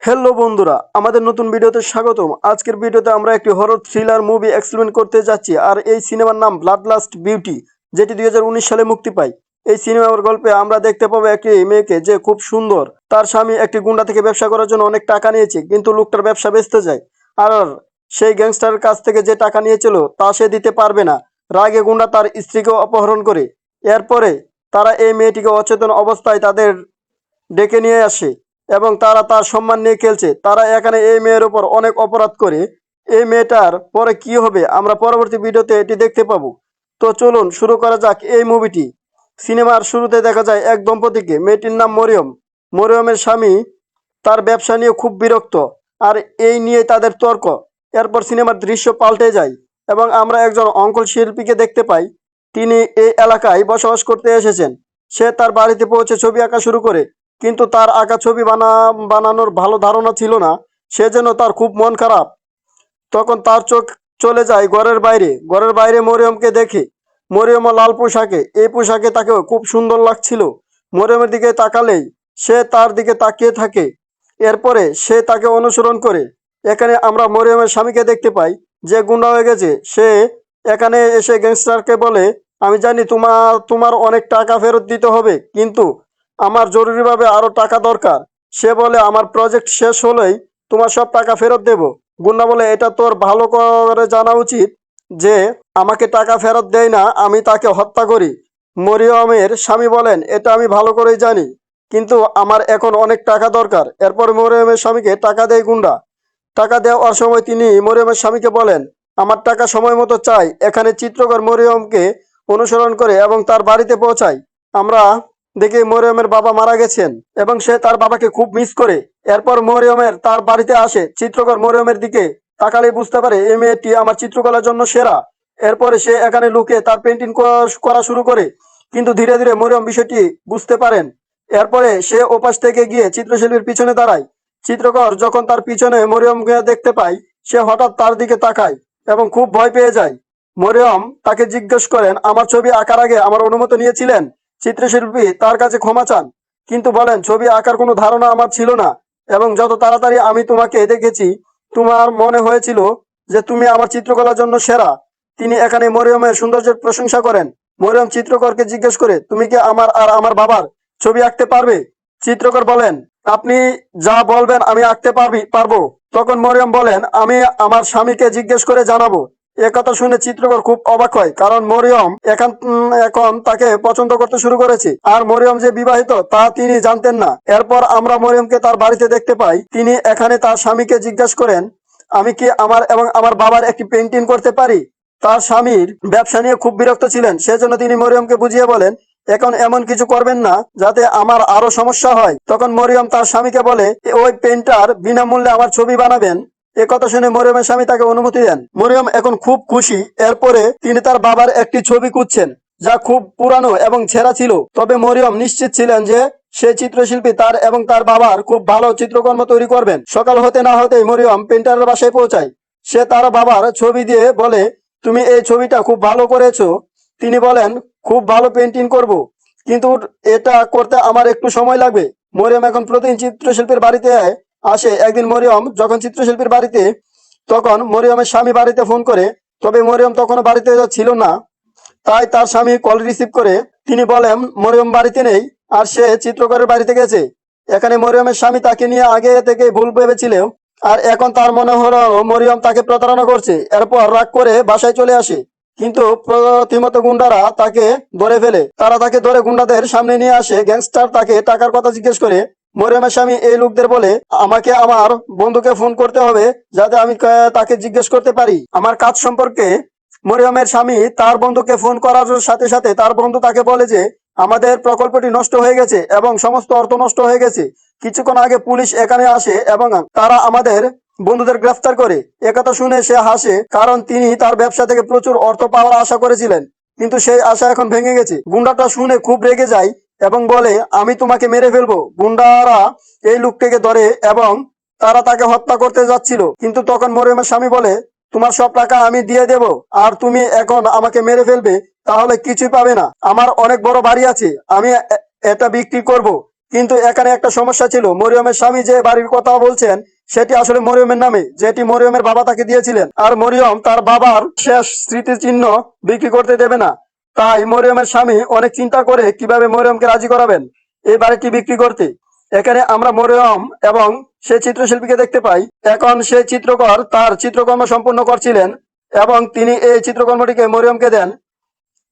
Hello বন্ধুরা, আমাদের নতুন ভিডিওতে স্বাগতম। আজকের ভিডিওতে আমরা একটি হরর থ্রিলার মুভি এক্সপ্লেন করতে যাচ্ছি। আর এই সিনেমার নাম ব্লাড লাস্ট বিউটি, যেটি 2019 সালে মুক্তি পায়। এই সিনেমার গল্পে আমরা দেখতে পাবো একটি মেয়েকে যে খুব সুন্দর। তার স্বামী একটি গুন্ডা থেকে ব্যবসা করার জন্য অনেক টাকা নিয়েছে, কিন্তু লোকটার ব্যবসা বেচতে যায়। আর সেই গ্যাংস্টারের কাছ থেকে যে টাকা নিয়েছিল তা সে দিতে পারবে না। রাগে গুন্ডা তার স্ত্রীকে অপহরণ করে। এরপরে তারা এই মেয়েটিকে অচেতন অবস্থায় তাদের ডেকে নিয়ে আসে এবং তারা তার সম্মান নিয়ে খেলছে। তারা এখানে এই মেয়ের উপর অনেক অপরাধ করে। এই মেয়েটার পরে কি হবে আমরা পরবর্তী ভিডিওতে এটি দেখতে পাবো। তো চলুন শুরু করা যাক এই মুভিটি। সিনেমার শুরুতে দেখা যায় এক দম্পতিকে। মেয়েটির নাম মরিয়ম। মরিয়মের স্বামী তার ব্যবসা নিয়ে খুব বিরক্ত, আর এই নিয়ে তাদের তর্ক। এরপর সিনেমার দৃশ্য পাল্টে যায় এবং আমরা একজন অঙ্কন শিল্পীকে দেখতে পাই। তিনি এই এলাকায় বসবাস করতে এসেছেন। সে তার বাড়িতে পৌঁছে ছবি আঁকা শুরু করে, কিন্তু তার আঁকা ছবি বানানোর ভালো ধারণা ছিল না। সেজন্য তার খুব মন খারাপ। তখন তার চোখ চলে যায় ঘরের বাইরে। ঘরের বাইরে মরিয়মকে দেখে। মরিয়মও লাল পোশাকে। এই পোশাকে তাকে খুব সুন্দর লাগছিল। মরিয়মের দিকে তাকালেই সে তার দিকে তাকিয়ে থাকে। এরপরে সে তাকে অনুসরণ করে। এখানে আমরা মরিয়মের স্বামীকে দেখতে পাই, যে গুন্ডা হয়ে গেছে। সে এখানে এসে গ্যাংস্টারকে বলে, আমি জানি তোমার তোমার অনেক টাকা ফেরত দিতে হবে, কিন্তু আমার জরুরিভাবে আরো টাকা দরকার। সে বলে, আমার প্রজেক্ট শেষ হলেই তোমার সব টাকা ফেরত দেব। গুন্ডা বলে, এটা তোর ভালো করে জানা উচিত যে আমাকে টাকা ফেরত দেয় না, আমি তাকে হত্যা করি। মরিয়মের স্বামী বলেন, এটা আমি ভালো করেই জানি, কিন্তু আমার এখন অনেক টাকা দরকার। এরপর মরিয়মের স্বামীকে টাকা দেয় গুন্ডা। টাকা দেওয়ার সময় তিনি মরিয়মের স্বামীকে বলেন, আমার টাকা সময় মতো চাই। এখানে চিত্রকর মরিয়মকে অনুসরণ করে এবং তার বাড়িতে পৌঁছায়। আমরা দেখি মরিয়মের বাবা মারা গেছেন এবং সে তার বাবাকে খুব মিস করে। এরপর মরিয়মের তার বাড়িতে আসে। চিত্রকর মরিয়মের দিকে তাকালেই বুঝতে পারে এই মেয়েটি আমার চিত্রকলার জন্য সেরা। এরপরে সে এখানে লুকে তার পেন্টিং করা শুরু করে, কিন্তু ধীরে ধীরে মরিয়ম বিষয়টি বুঝতে পারেন। এরপরে সে ওপাশ থেকে গিয়ে চিত্রশিল্পীর পিছনে দাঁড়ায়। চিত্রকর যখন তার পিছনে মরিয়মকে দেখতে পায়, সে হঠাৎ তার দিকে তাকায় এবং খুব ভয় পেয়ে যায়। মরিয়ম তাকে জিজ্ঞেস করেন, আমার ছবি আঁকার আগে আমার অনুমতি নিয়েছিলেন? চিত্রশিল্পী তার কাছে ক্ষমা চান, কিন্তু বলেন, ছবি আঁকার কোনো ধারণা আমার ছিল না, এবং যত তাড়াতাড়ি আমি তোমাকে দেখেছি তোমার মনে হয়েছিল যে তুমি আমার চিত্রকলার জন্য সেরা। তিনি এখানে মরিয়মের সৌন্দর্যের প্রশংসা করেন। মরিয়ম চিত্রকরকে জিজ্ঞেস করে, তুমি কি আমার আর আমার বাবার ছবি আঁকতে পারবে? চিত্রকর বলেন, আপনি যা বলবেন আমি আঁকতে পারবো। তখন মরিয়ম বলেন, আমি আমার স্বামীকে জিজ্ঞেস করে জানাবো। একথা শুনে চিত্রকর খুব অবাক হয়, কারণ মরিয়ম এখন তাকে পছন্দ করতে শুরু করেছে। আর মরিয়ম যে বিবাহিত তা তিনি জানতেন না। এরপর আমরা মরিয়মকে তার বাড়িতে দেখতে পাই। তিনি এখানে তার স্বামীকে জিজ্ঞেস করেন, আমি কি আমার এবং আমার বাবার একটি পেন্টিং করতে পারি? তার স্বামীর ব্যবসা নিয়ে খুব বিরক্ত ছিলেন, সেজন্য তিনি মরিয়মকে বুঝিয়ে বলেন, এখন এমন কিছু করবেন না যাতে আমার আরো সমস্যা হয়। তখন মরিয়ম তার স্বামীকে বলে, ওই পেন্টার বিনামূল্যে আমার ছবি বানাবেন। একথা শুনে মরিয়মের স্বামী তাকে অনুমতি দেন। মরিয়ম এখন খুব খুশি। এরপরে তিনি তার বাবার একটি ছবি খুঁজছেন, যা খুব পুরানো এবং ছেঁড়া ছিল। তবে মরিয়ম নিশ্চিত ছিলেন যে সেই চিত্রশিল্পী তার এবং তার বাবার খুব ভালো চিত্রকর্ম তৈরি করবেন। সকাল হতে না হতেই মরিয়ম পেন্টারের বাসায় পৌঁছায়। সে তার বাবার ছবি দিয়ে বলে, তুমি এই ছবিটা খুব ভালো করেছো। তিনি বলেন, খুব ভালো পেন্টিং করব, কিন্তু এটা করতে আমার একটু সময় লাগবে। মরিয়ম এখন প্রতিদিন চিত্রশিল্পীর বাড়িতে আসে। একদিন মরিয়ম যখন চিত্রশিল্পীর বাড়িতে, তখন মরিয়মের স্বামী বাড়িতে ফোন করে। তবে মরিয়ম তখনও বাড়িতে ছিল না। তাই তার স্বামী কল রিসিভ করে। তিনি বলেন, মরিয়ম বাড়িতে নেই, আর সে চিত্রকরের বাড়িতে গেছে। এখানে মরিয়মের স্বামী তাকে নিয়ে আগে থেকে ভুল ভেবেছিল, আর এখন তার মনে হলো মরিয়ম তাকে প্রতারণা করছে। এরপর রাগ করে বাসায় চলে আসে, কিন্তু প্রতিমত গুন্ডারা তাকে ধরে ফেলে। তারা তাকে ধরে গুন্ডাদের সামনে নিয়ে আসে। গ্যাংস্টার তাকে টাকার কথা জিজ্ঞেস করে। মরিয়মের স্বামী এই লোকদের বলে, আমাকে আমার বন্ধুকে ফোন করতে হবে যাতে আমি তাকে জিজ্ঞেস করতে পারি আমার কাজ সম্পর্কে। মরিয়মের স্বামী তার বন্ধুকে ফোন করার সাথে সাথে তার বন্ধু তাকে বলে যে আমাদের প্রকল্পটি নষ্ট হয়ে গেছে এবং সমস্ত অর্থ নষ্ট হয়ে গেছে। কিছুক্ষণ আগে পুলিশ এখানে আসে এবং তারা আমাদের বন্ধুদের গ্রেফতার করে। একথা শুনে সে হাসে, কারণ তিনি তার ব্যবসা থেকে প্রচুর অর্থ পাওয়ার আশা করেছিলেন, কিন্তু সেই আশা এখন ভেঙে গেছে। গুন্ডাটা শুনে খুব রেগে যায় এবং বলে, আমি তোমাকে মেরে ফেলবো। গুন্ডারা এই লোকটিকে ধরে এবং তারা তাকে হত্যা করতে যাচ্ছিল, কিন্তু তখন মরিয়মের স্বামী বলে, তোমার সব টাকা আমি দিয়ে দেব, আর তুমি এখন আমাকে মেরে ফেলবে তাহলে কিছুই পাবে না। আমার অনেক বড় বাড়ি আছে, আমি এটা বিক্রি করব, কিন্তু এখানে একটা সমস্যা ছিল, মরিয়মের স্বামী যে বাড়ির কথা বলছেন সেটি আসলে মরিয়মের নামে, যেটি মরিয়মের বাবা তাকে দিয়েছিলেন। আর মরিয়ম তার বাবার শেষ স্মৃতিচিহ্ন বিক্রি করতে দেবে না। তাই মরিয়মের স্বামী অনেক চিন্তা করে কিভাবে মরিয়মকে রাজি করাবেন এই বাড়িটি বিক্রি করতে। এখানে আমরা মরিয়ম এবং সেই চিত্রশিল্পীকে দেখতে পাই। এখন সেই চিত্রকর তার চিত্রকর্ম সম্পূর্ণ করছিলেন এবং তিনি এই চিত্রকর্মটিকে মরিয়মকে দেন।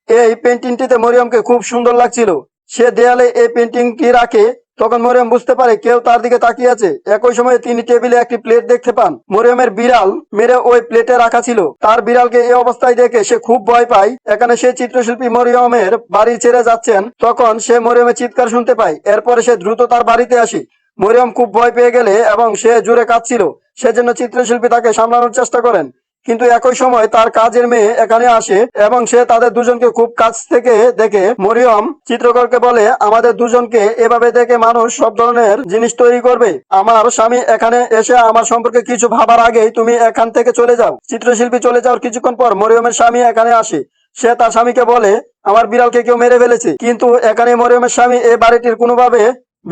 এই পেন্টিংটিতে মরিয়মকে খুব সুন্দর লাগছিল। সে দেয়ালে এই পেন্টিংটি রাখে, তখন মরিয়ম বুঝতে পারে কেউ তার দিকে তাকিয়ে আছে। একই সময়ে তিনি টেবিলে একটি প্লেট দেখতে পান, মরিয়মের বিড়াল মেরে ওই প্লেটে রাখা ছিল। তার বিড়ালকে এই অবস্থায় দেখে সে খুব ভয় পায়। এখানে সে চিত্রশিল্পী মরিয়মের বাড়ি ছেড়ে যাচ্ছেন, তখন সে মরিয়মের চিৎকার শুনতে পায়। এরপরে সে দ্রুত তার বাড়িতে আসে। মরিয়ম খুব ভয় পেয়ে গেলে এবং সে জোরে কাঁদছিল, সেজন্য চিত্রশিল্পী তাকে সামলানোর চেষ্টা করেন। কিন্তু একই সময় তার কাজের মেয়ে এখানে আসে এবং সে তাদের দুজনকে খুব কাছ থেকে দেখে। মরিয়ম চিত্রকরকে বলে, আমাদের দুজনকে এভাবে দেখে মানুষ সব ধরনের জিনিস তৈরি করবে। আমার স্বামী এখানে এসে আমার সম্পর্কে কিছু ভাবার আগেই তুমি এখান থেকে চলে যাও। চিত্রশিল্পী চলে যাওয়ার কিছুক্ষণ পর মরিয়মের স্বামী এখানে আসে। সে তার স্বামীকে বলে, আমার বিড়ালকে কেউ মেরে ফেলেছে। কিন্তু এখানে মরিয়মের স্বামী এই বাড়িটির কোনোভাবে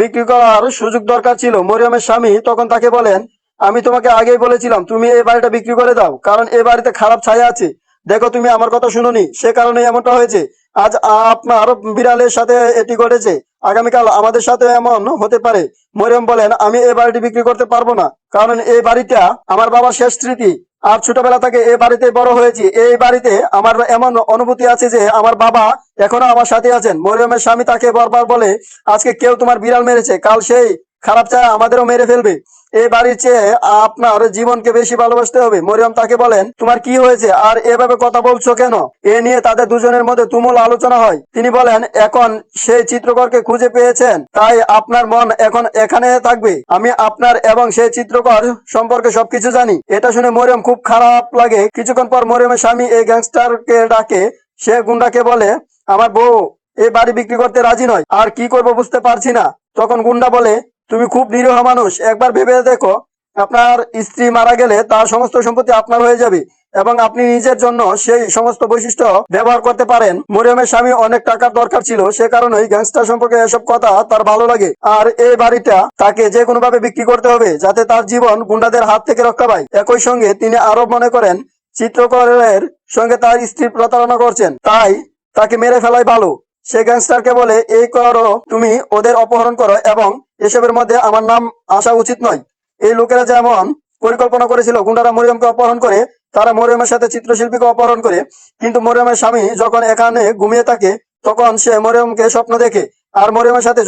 বিক্রি করার সুযোগ দরকার ছিল। মরিয়মের স্বামী তখন তাকে বলেন, আমি তোমাকে আগেই বলেছিলাম তুমি এই বাড়িটা বিক্রি করে দাও, কারণ এই বাড়িতে খারাপ ছায়া আছে। দেখো, তুমি আমার কথা শুনোনি, সে কারণে এমনটা হয়েছে। আজ আপনার বিড়ালের সাথে এটি ঘটেছে, আগামীকাল আমাদের সাথে এমন হতে পারে। মরিয়ম বলেন, আমি এই বাড়িটি বিক্রি করতে পারবো না, কারণ এই বাড়িটা আমার বাবার শেষ স্মৃতি। আর ছোটবেলা থেকে এই বাড়িতে বড় হয়েছি। এই বাড়িতে আমার এমন অনুভূতি আছে যে আমার বাবা এখনো আমার সাথে আছেন। মরিয়মের স্বামী তাকে বারবার বলে, আজকে কেউ তোমার বিড়াল মেরেছে, কাল সেই খারাপ ছায়া আমাদেরও মেরে ফেলবে। এই বাড়ির চেয়ে আপনার জীবনকে বেশি ভালোবাসতে হবে। মরিয়ম তাকে বলেন, তোমার কি হয়েছে আর এভাবে কথা বলছো কেন? এ নিয়ে তাদের দুজনের মধ্যে তুমুল আলোচনা হয়। তিনি বলেন, এখন সেই চিত্রকরকে খুঁজে পেয়েছেন, তাই আপনার মন এখন এখানে থাকবে। আমি আপনার এবং সেই চিত্রকর সম্পর্কে সবকিছু জানি। এটা শুনে মরিয়ম খুব খারাপ লাগে। কিছুক্ষণ পর মরিয়মের স্বামী এই গ্যাংস্টারকে ডাকে। সে গুন্ডাকে বলে, আমার বউ এই বাড়ি বিক্রি করতে রাজি নয়, আর কি করব বুঝতে পারছি না। তখন গুন্ডা বলে, তুমি খুব নিরীহ মানুষ, একবার ভেবে দেখো, আপনার স্ত্রী মারা গেলে তার সমস্ত সম্পত্তি আপনার হয়ে যাবে এবং আপনি নিজের জন্য সেই সমস্ত বৈশিষ্ট্য ব্যবহার করতে পারেন। মরিয়মের স্বামী অনেক টাকার দরকার ছিল, সে কারণেই গ্যাংস্টার সম্পর্কে এসব কথা তার ভালো লাগে। আর এই বাড়িটা তাকে যে কোনো ভাবে বিক্রি করতে হবে, যাতে তার জীবন গুন্ডাদের হাত থেকে রক্ষা পায়। একই সঙ্গে তিনি আরো মনে করেন চিত্রকরের সঙ্গে তার স্ত্রী প্রতারণা করছেন, তাই তাকে মেরে ফেলাই ভালো। সে গ্যাংস্টারকে বলে, এই করো, তুমি ওদের অপহরণ করো এবং এসবের মধ্যে আমার নাম আসা উচিত নয়। এই লোকেরা যেমন পরিকল্পনা করেছিল, গুন্ডারা মরিয়মকে অপহরণ করে, তারা মরিয়মের সাথে চিত্রশিল্পীকে অপহরণ করে। কিন্তু মরিয়মের স্বামী যখন এখানে ঘুমিয়ে থাকে, তখন সে মরিয়মকে স্বপ্ন দেখে। আর মরিয়মের সাথে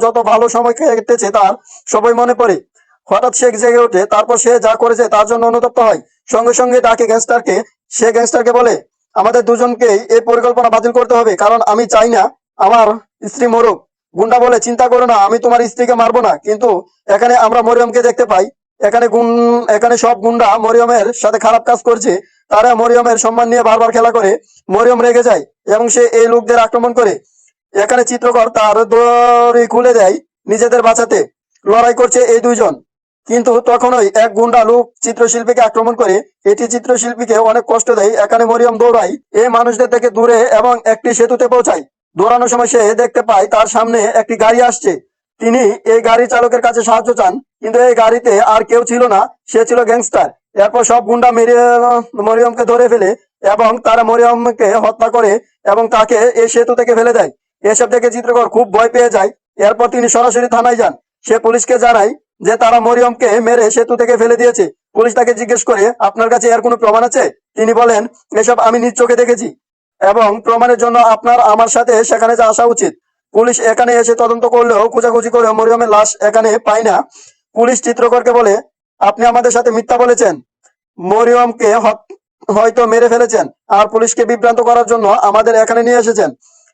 যত ভালো সময় কেটেছে তার সবই মনে পড়ে। হঠাৎ সে জেগে ওঠে, তারপর সে যা করেছে তার জন্য অনুতপ্ত হয়। সঙ্গে সঙ্গে ডাকে গ্যাংস্টারকে। সে গ্যাংস্টারকে বলে, আমাদের দুজনকেই এই পরিকল্পনা বাতিল করতে হবে, কারণ আমি চাই না আমার স্ত্রী মরুক। গুন্ডা বলে, চিন্তা করো না, আমি তোমার স্ত্রীকে মারবো না। কিন্তু এখানে আমরা মরিয়মকে দেখতে পাই। এখানে সব গুন্ডা মরিয়মের সাথে খারাপ কাজ করছে। তারা মরিয়মের সম্মান নিয়ে বারবার খেলা করে। মরিয়ম রেগে যায় এবং সে এই লোকদের আক্রমণ করে। এখানে চিত্রকর তার দড়ি খুলে দেয় নিজেদের বাঁচাতে। লড়াই করছে এই দুইজন, কিন্তু তখনই এক গুন্ডা লোক চিত্রশিল্পীকে আক্রমণ করে। এটি চিত্রশিল্পীকে অনেক কষ্ট দেয়। এখানে মরিয়ম দৌড়ায় এই মানুষদের থেকে দূরে এবং একটি সেতুতে পৌঁছায়। দৌড়ানোর সময় সে দেখতে পায় তার সামনে একটি গাড়ি আসছে। তিনি এই গাড়ি চালকের কাছে সাহায্য চান, কিন্তু এই গাড়িতে আর কেউ ছিল না, সে ছিল গ্যাংস্টার। এরপর সব গুন্ডা মেরে মরিয়মকে ধরে ফেলে এবং তারা মরিয়মকে হত্যা করে এবং তাকে এই সেতু থেকে ফেলে দেয়। এসব দেখে চিত্রকর খুব ভয় পেয়ে যায়। এরপর তিনি সরাসরি থানায় যান। সে পুলিশকে জানায় যে তারা মরিয়মকে মেরে সেতু থেকে ফেলে দিয়েছে। পুলিশ তাকে জিজ্ঞেস করে, আপনার কাছে এর কোনো প্রমাণ আছে? তিনি বলেন, এসব আমি নিজ চোখে দেখেছি এবং প্রমাণের জন্য আপনার আমার সাথে সেখানে আসা উচিত। পুলিশ এখানে এসে তদন্ত করলেও খোঁজাখুঁজি করে মরিয়মের লাশ এখানে পায় না। পুলিশ চিত্রকরকে বলে, আপনি আমাদের সাথে মিথ্যা বলেছেন, মরিয়মকে হয়তো মেরে ফেলেছেন আর পুলিশকে বিভ্রান্ত করার জন্য আমাদের এখানে নিয়ে এসেছেন।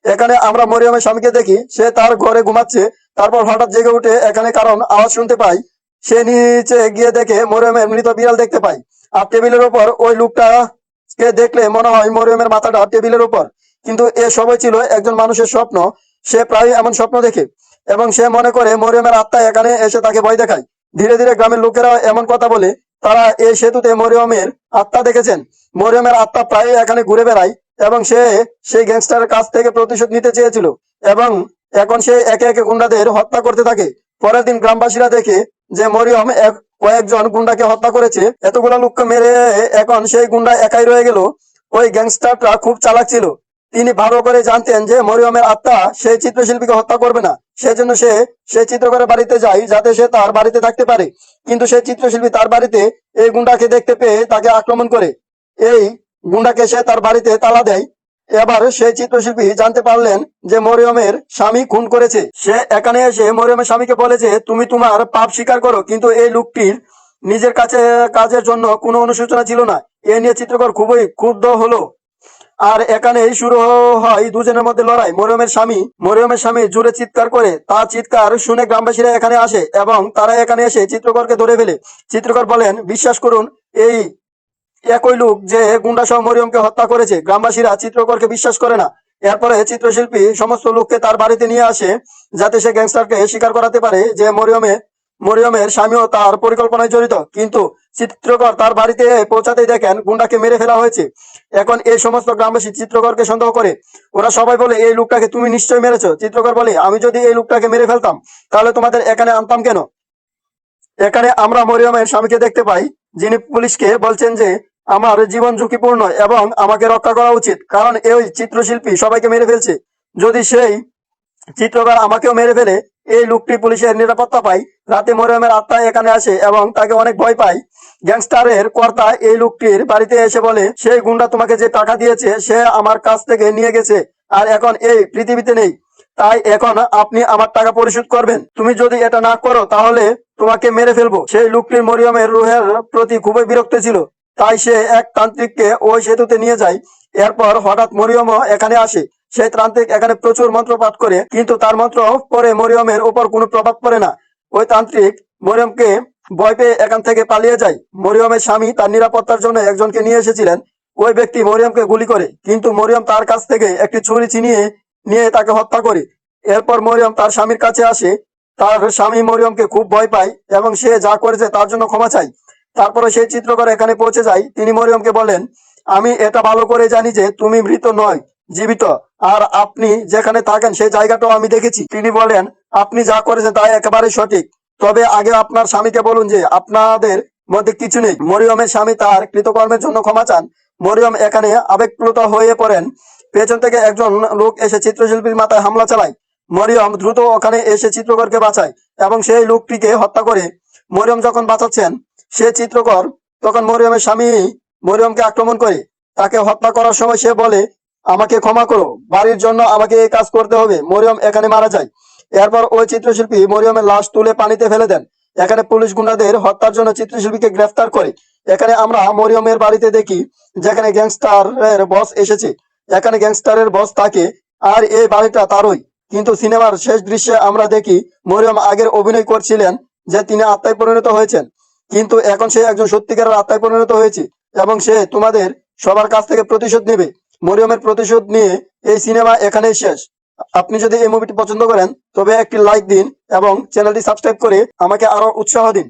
এখানে আমরা মরিয়মের স্বামীকে দেখি, সে তার ঘরে ঘুমাচ্ছে। তারপর হঠাৎ জেগে উঠে এখানে কারণ আওয়াজ শুনতে পাই। সে নিচে গিয়ে দেখে মরিয়মের মৃত বিড়াল দেখতে পাই। আর টেবিলের উপর ওই লোকটাকে দেখলে মনে হয় মরিয়মের মাথাটা টেবিলের উপর। কিন্তু এ সবই ছিল একজন মানুষের স্বপ্ন। সে প্রায় এমন স্বপ্ন দেখে এবং সে মনে করে মরিয়মের আত্মা এখানে এসে তাকে ভয় দেখায়। ধীরে ধীরে গ্রামের লোকেরা এমন কথা বলে তারা এই সেতুতে মরিয়মের আত্মা দেখেছেন। মরিয়মের আত্মা প্রায় এখানে ঘুরে বেড়ায় এবং সে সেই গ্যাংস্টারের কাছ থেকে প্রতিশোধ নিতে চেয়েছিল এবং এখন সে একে একে গুন্ডাদের হত্যা করতে থাকে। পরের দিন গ্রামবাসীরা দেখে যে মরিয়ম কয়েকজন গুন্ডাকে হত্যা করেছে। এতগুলো লোককে মেরে এখন সেই গুন্ডা একাই রয়ে গেল। ওই গ্যাংস্টারটা খুব চালাক ছিল। তিনি ভালো করে জানতেন যে মরিয়মের আত্মা সেই চিত্রশিল্পীকে হত্যা করবে না। সেজন্য সে সেই চিত্রকরের বাড়িতে যায় যাতে সে তার বাড়িতে থাকতে পারে। কিন্তু সেই চিত্রশিল্পী তার বাড়িতে এই গুন্ডাকে দেখতে পেয়ে তাকে আক্রমণ করে। এই গুন্ডাকে সে তার বাড়িতে তালা দেয়। এবার সেই চিত্রশিল্পী জানতে পারলেন যে মরিয়মের স্বামী খুন করেছে। সে এখানে এসে মরিয়মের স্বামীকে বলে যে তুমি তোমার পাপ স্বীকার করো, কিন্তু এই লোকটির নিজের কাছে কাজের জন্য কোনো অনুশোচনা ছিল না। এ নিয়ে চিত্রকর খুবই ক্ষুব্ধ হলো। আর এখানেই শুরু হয় দুজনের মধ্যে লড়াই। মরিয়মের স্বামী জোরে চিৎকার করে। তার চিৎকার শুনে গ্রামবাসীরা এখানে আসে এবং তারা এখানে এসে চিত্রকরকে ধরে ফেলে। চিত্রকর বলেন, বিশ্বাস করুন, এই একই লোক যে গুন্ডা সহ মরিয়মকে হত্যা করেছে। গ্রামবাসীরা চিত্রকরকে বিশ্বাস করে না। এরপরে চিত্রশিল্পী সমস্ত লোককে তার বাড়িতে নিয়ে আসে যাতে সে গ্যাংস্টারকে স্বীকার করাতে পারে যে মরিয়মের স্বামীও তার পরিকল্পনায় জড়িত। কিন্তু চিত্রকর তার বাড়িতে পৌঁছাতেই দেখেন গুন্ডাকে মেরে ফেলা হয়েছে। এখন এই সমস্ত গ্রামবাসী চিত্রকরকে সন্দেহ করে। ওরা সবাই বলে, এই লোকটাকে তুমি নিশ্চয়ই মেরেছো। চিত্রকর বলে, আমি যদি এই লোকটাকে মেরে ফেলতাম তাহলে তোমাদের এখানে আনতাম কেন? এখানে আমরা মরিয়মের স্বামীকে দেখতে পাই, যিনি পুলিশকে বলছেন যে আমার জীবন ঝুঁকিপূর্ণ এবং আমাকে রক্ষা করা উচিত, কারণ এই চিত্রশিল্পী সবাইকে মেরে ফেলছে। যদি সেই চিত্রকর আমাকেও মেরে ফেলে, এই লোকটি পুলিশের নিরাপত্তা পায়। রাতে মরিয়মের আত্মা এখানে আসে এবং তাকে অনেক ভয় পায়। গ্যাংস্টারের কর্তা এই লোকটির বাড়িতে এসে বলে, সেই গুন্ডা তোমাকে যে টাকা দিয়েছে সে আমার কাছ থেকে নিয়ে গেছে আর এখন এই পৃথিবীতে নেই। তাই এখন আপনি আমার টাকা পরিশোধ করবেন। তুমি যদি এটা না করো তাহলে তোমাকে মেরে ফেলবো। সেই লোকটির মরিয়মের রুহের প্রতি খুবই বিরক্ত ছিল। তাই সে এক তান্ত্রিককে ওই সেতুতে নিয়ে যায়। এরপর হঠাৎ মরিয়মও এখানে আসে। সেই তান্ত্রিক এখানে প্রচুর মন্ত্র পাঠ করে, কিন্তু তার মন্ত্র পরে মরিয়মের উপর কোনো প্রভাব পড়ে না। ওই তান্ত্রিক মরিয়মকে ভয় পেয়ে এখান থেকে পালিয়ে যায়। মরিয়মের স্বামী তার নিরাপত্তার জন্য একজনকে নিয়ে এসেছিলেন। ওই ব্যক্তি মরিয়মকে গুলি করে, কিন্তু মরিয়ম তার কাছ থেকে একটি ছুরি ছিনিয়ে নিয়ে তাকে হত্যা করে। এরপর মরিয়ম তার স্বামীর কাছে আসে। তার স্বামী মরিয়মকে খুব ভয় পায় এবং সে যা করেছে তার জন্য ক্ষমা চায়। তারপরে সেই চিত্রকর এখানে পৌঁছে যায়। তিনি মরিয়মকে বলেন, আমি এটা ভালো করে জানি যে তুমি মৃত নয়, জীবিত। আর আপনি যেখানে থাকেন সেই জায়গাটাও আমি দেখেছি। তিনি বলেন, আপনি যা করেছেন তা একেবারে সঠিক। তবে আগে আপনার স্বামীকে বলুন যে আপনাদের মধ্যে কিছু নেই। মরিয়মের স্বামী তার কৃতকর্মের জন্য ক্ষমা চান। মরিয়ম এখানে আবেগপ্লুত হয়ে পড়েন। পেছন থেকে একজন লোক এসে চিত্রশিল্পীর মাথায় হামলা চালায়। মরিয়ম দ্রুত ওখানে এসে চিত্রকরকে বাঁচায় এবং সেই লোকটিকে হত্যা করে। মরিয়ম যখন বাঁচাচ্ছেন সে চিত্রকর, তখন মরিয়মের স্বামী মরিয়মকে আক্রমণ করে। তাকে হত্যা করার সময় সে বলে, আমাকে ক্ষমা করো, বাড়ির জন্য আমাকে এই কাজ করতে হবে। মরিয়ম এখানে মারা যায়। এরপর ওই চিত্রশিল্পী মরিয়মের লাশ তুলে পানিতে ফেলে দেন। এখানে পুলিশ গুন্ডাদের হত্যার জন্য চিত্রশিল্পীকে গ্রেফতার করে। এখানে আমরা মরিয়মের বাড়িতে দেখি যেখানে গ্যাংস্টারের বস এসেছে। এখানে গ্যাংস্টারের বস থাকে আর এই বাড়িটা তারই। কিন্তু সিনেমার শেষ দৃশ্যে আমরা দেখি মরিয়ম আগের অভিনয় করছিলেন যে তিনি আত্মায় পরিণত হয়েছেন, কিন্তু এখন সে একজন সত্যিকারের আত্মায় পরিণত হয়েছে এবং সে তোমাদের সবার কাছ থেকে প্রতিশোধ নেবে। মরিয়মের প্রতিশোধ নিয়ে এই সিনেমা এখানেই শেষ। আপনি যদি এই মুভিটি পছন্দ করেন তবে একটি লাইক দিন এবং চ্যানেলটি সাবস্ক্রাইব করে আমাকে আরো উৎসাহ দিন।